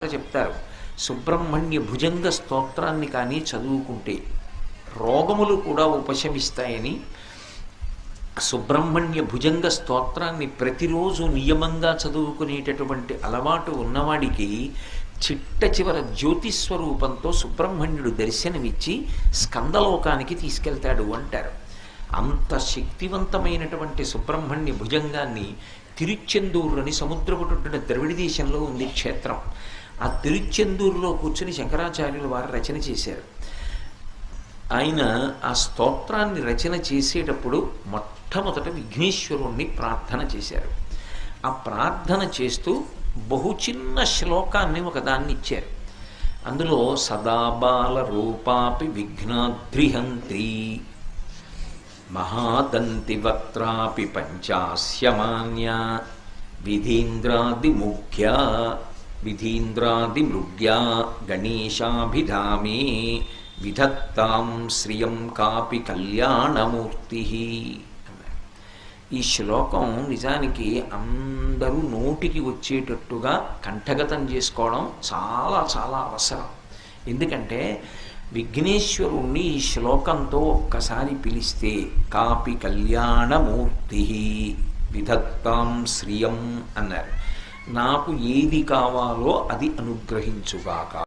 చెప్తారు. సుబ్రహ్మణ్య భుజంగ స్తోత్రాన్ని కానీ చదువుకుంటే రోగములు కూడా ఉపశమిస్తాయని, సుబ్రహ్మణ్య భుజంగ స్తోత్రాన్ని ప్రతిరోజు నియమంగా చదువుకునేటటువంటి అలవాటు ఉన్నవాడికి చిట్ట చివర జ్యోతిస్వరూపంతో సుబ్రహ్మణ్యుడు దర్శనమిచ్చి స్కందలోకానికి తీసుకెళ్తాడు అంటారు. అంత శక్తివంతమైనటువంటి సుబ్రహ్మణ్య భుజంగాన్ని తిరుచెందూరు అని సముద్రపుటున్న ద్రవిడ దేశంలో ఉంది క్షేత్రం. ఆ తిరుచెందూరులో కూర్చుని శంకరాచార్యులు వారు రచన చేశారు. ఆయన ఆ స్తోత్రాన్ని రచన చేసేటప్పుడు మొట్టమొదట విఘ్నేశ్వరుణ్ణి ప్రార్థన చేశారు. ఆ ప్రార్థన చేస్తూ బహు చిన్న శ్లోకాన్ని ఒకదాన్ని ఇచ్చారు. అందులో సదాబాల రూపాపి విఘ్నాద్రిహంత్రి మహాదంతి వక్త్రాపి పంచాస్యమాన్య విధీంద్రాదిమృగ్యా గణేశాభిధామే విధత్తాం శ్రియం కాపి కళ్యాణమూర్తి. ఈ శ్లోకం నిజానికి అందరూ నోటికి వచ్చేటట్టుగా కంఠగతం చేసుకోవడం చాలా చాలా అవసరం. ఎందుకంటే విఘ్నేశ్వరుణ్ణి ఈ శ్లోకంతో ఒక్కసారి పిలిస్తే కాపి కళ్యాణమూర్తి విధత్తాం శ్రియం అన్నారు. నాకు ఏది కావాలో అది అనుగ్రహించుగాక.